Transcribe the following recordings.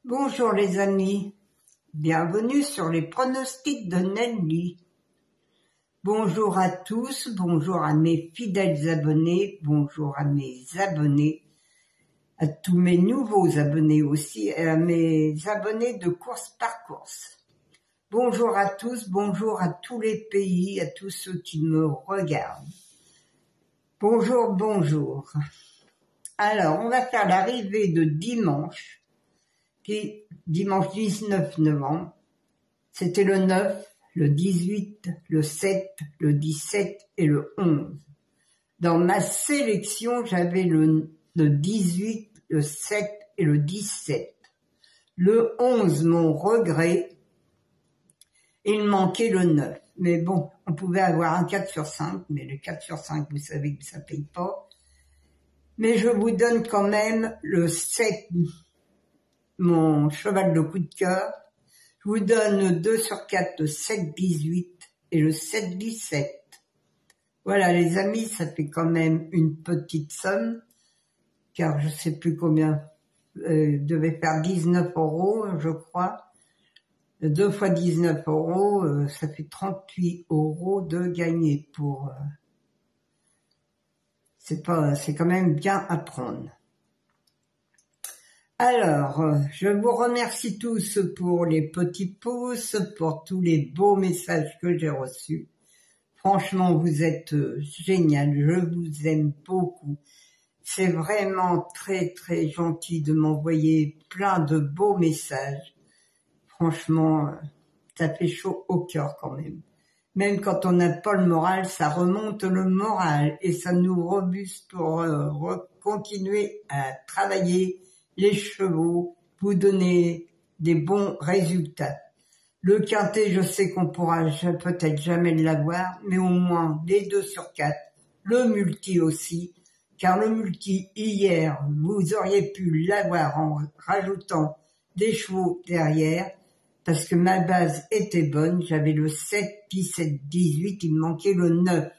Bonjour les amis, bienvenue sur les pronostics de Nelly. Bonjour à tous, bonjour à mes fidèles abonnés, bonjour à mes abonnés, à tous mes nouveaux abonnés aussi et à mes abonnés de course par course. Bonjour à tous, bonjour à tous les pays, à tous ceux qui me regardent. Bonjour, bonjour. Alors, on va faire l'arrivée de dimanche, dimanche 19 novembre. C'était le 9, le 18, le 7, le 17 et le 11. Dans ma sélection, j'avais le 18, le 7 et le 17. Le 11, mon regret, il manquait le 9. Mais bon, on pouvait avoir un 4 sur 5, mais le 4 sur 5, vous savez que ça paye pas. Mais je vous donne quand même le 7, mon cheval de coup de cœur. Je vous donne le 2 sur 4, le 7-18 et le 7-17. Voilà les amis, ça fait quand même une petite somme, car je sais plus combien, devait faire 19 €, je crois. 2 fois 19 €, ça fait 38 € de gagner pour... c'est quand même bien à prendre. Alors, je vous remercie tous pour les petits pouces, pour tous les beaux messages que j'ai reçus. Franchement, vous êtes génial, je vous aime beaucoup. C'est vraiment très très gentil de m'envoyer plein de beaux messages. Franchement, ça fait chaud au cœur quand même. Même quand on n'a pas le moral, ça remonte le moral et ça nous rebooste pour continuer à travailler les chevaux, vous donner des bons résultats. Le quintet, je sais qu'on pourra peut-être jamais l'avoir, mais au moins des 2 sur 4. Le multi aussi, car le multi, hier, vous auriez pu l'avoir en rajoutant des chevaux derrière, parce que ma base était bonne, j'avais le 7, 17, 18, il me manquait le 9.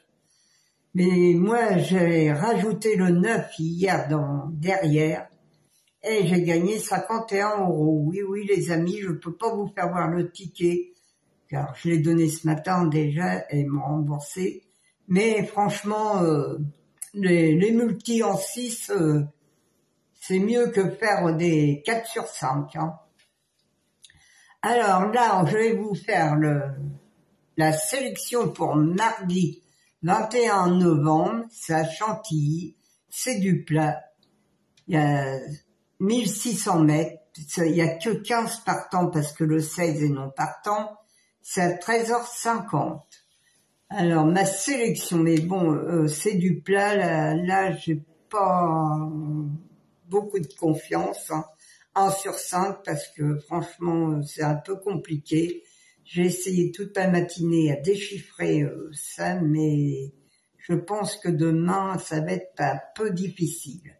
Mais moi, j'ai rajouté le 9 hier derrière, et j'ai gagné 51 €. Oui, oui, les amis, je peux pas vous faire voir le ticket, car je l'ai donné ce matin déjà et ils m'ont remboursé. Mais franchement, les multis en 6, c'est mieux que faire des 4 sur 5. Hein. Alors là, je vais vous faire la sélection pour mardi 21 novembre. C'est à Chantilly, c'est du plat. Il y a 1600 mètres, il y a que 15 partants parce que le 16 est non partant, c'est à 13h50. Alors, ma sélection, mais bon, c'est du plat, là j'ai pas beaucoup de confiance, hein. 1 sur 5 parce que franchement, c'est un peu compliqué. J'ai essayé toute la matinée à déchiffrer ça, mais je pense que demain, ça va être un peu difficile.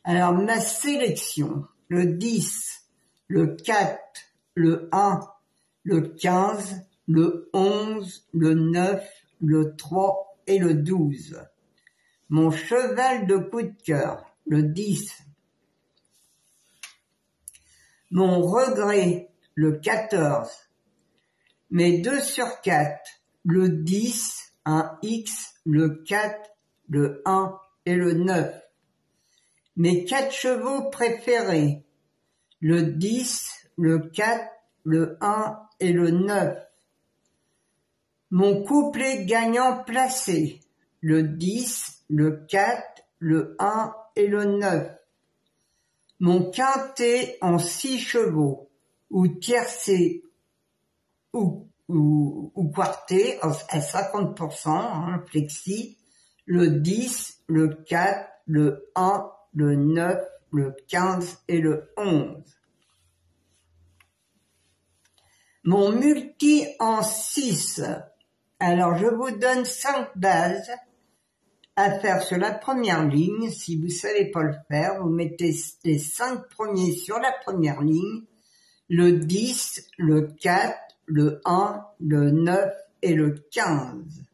Alors, ma sélection, le 10, le 4, le 1, le 15, le 11, le 9, le 3 et le 12. Mon cheval de coup de cœur, le 10. Mon regret, le 14. Mes 2 sur 4, le 10, un X, le 4, le 1 et le 9. Mes 4 chevaux préférés, le 10, le 4, le 1 et le 9. Mon couplet gagnant placé, le 10, le 4, le 1 et le 9. Mon quintet en 6 chevaux, ou tiercé, ou quarté à 50%, hein, flexi, le 10, le 4, le 1, le 9, le 15 et le 11. Mon multi en 6. Alors, je vous donne 5 bases à faire sur la première ligne. Si vous savez pas le faire, vous mettez les 5 premiers sur la première ligne, le 10, le 4, le 1, le 9 et le 15.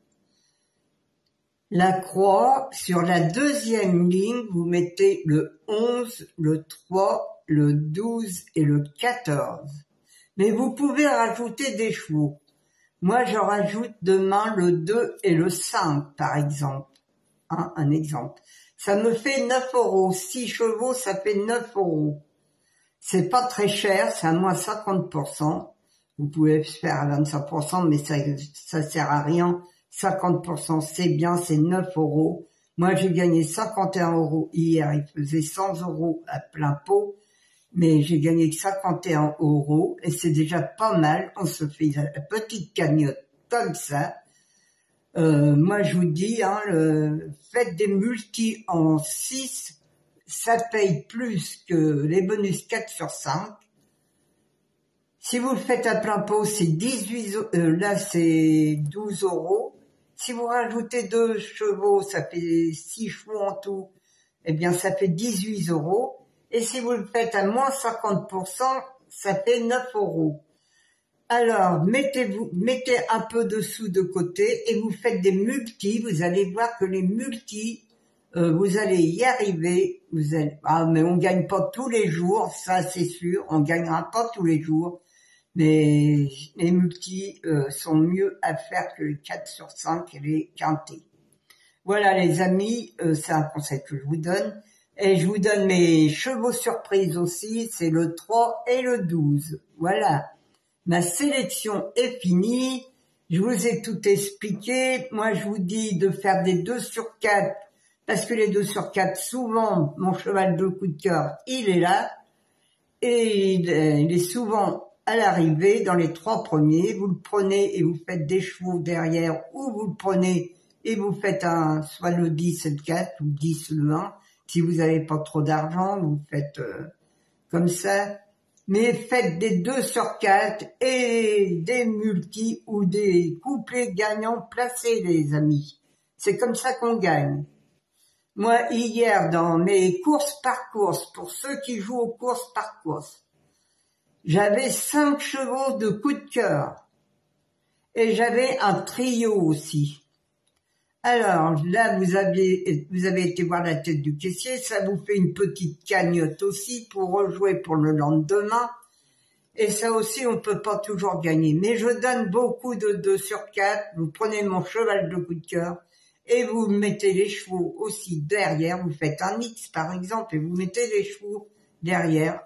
La croix, sur la deuxième ligne, vous mettez le 11, le 3, le 12 et le 14. Mais vous pouvez rajouter des chevaux. Moi, je rajoute demain le 2 et le 5, par exemple. Hein, un exemple. Ça me fait 9 €. 6 chevaux, ça fait 9 €. C'est pas très cher, c'est à moins 50%. Vous pouvez faire à 25%, mais ça sert à rien. 50%, c'est bien, c'est 9 €. Moi, j'ai gagné 51 € hier. Il faisait 100 € à plein pot. Mais j'ai gagné que 51 € et c'est déjà pas mal. On se fait une petite cagnotte comme ça. Moi, je vous dis, hein, faites des multis en 6, ça paye plus que les bonus 4 sur 5. Si vous le faites à plein pot, c'est 18, là c'est 12 €. Si vous rajoutez 2 chevaux, ça fait 6 chevaux en tout, eh bien ça fait 18 €. Et si vous le faites à moins 50%, ça fait 9 €. Alors, mettez un peu de sous de côté et vous faites des multis. Vous allez voir que les multis, vous allez y arriver. Mais on gagne pas tous les jours, ça c'est sûr. On gagnera pas tous les jours. Mais les multis sont mieux à faire que les 4 sur 5 et les quintés. Voilà les amis, c'est un conseil que je vous donne. Et je vous donne mes chevaux surprises aussi, c'est le 3 et le 12. Voilà. Ma sélection est finie. Je vous ai tout expliqué. Moi, je vous dis de faire des 2 sur 4. Parce que les 2 sur 4, souvent, mon cheval de coup de cœur, il est là. Et il est souvent à l'arrivée, dans les 3 premiers. Vous le prenez et vous faites des chevaux derrière. Ou vous le prenez et vous faites soit le 10 et le 4, ou 10 le 1. Si vous n'avez pas trop d'argent, vous faites comme ça. Mais faites des 2 sur 4 et des multis ou des couplets gagnants placés, les amis. C'est comme ça qu'on gagne. Moi, hier, dans mes courses par course, pour ceux qui jouent aux courses par course, j'avais 5 chevaux de coup de cœur. Et j'avais un trio aussi. Alors, là, vous avez été voir la tête du caissier, ça vous fait une petite cagnotte aussi pour rejouer pour le lendemain. Et ça aussi, on peut pas toujours gagner. Mais je donne beaucoup de 2 sur 4. Vous prenez mon cheval de coup de cœur et vous mettez les chevaux aussi derrière. Vous faites un X, par exemple, et vous mettez les chevaux derrière.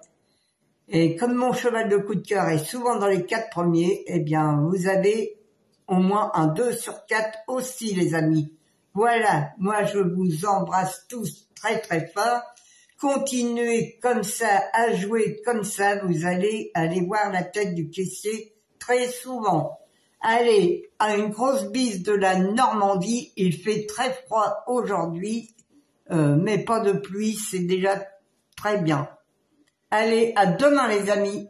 Et comme mon cheval de coup de cœur est souvent dans les 4 premiers, eh bien, vous avez au moins un 2 sur 4 aussi, les amis. Voilà, moi je vous embrasse tous très très fort. Continuez comme ça, à jouer comme ça, vous allez aller voir la tête du caissier très souvent. Allez, à une grosse bise de la Normandie, il fait très froid aujourd'hui, mais pas de pluie, c'est déjà très bien. Allez, à demain les amis.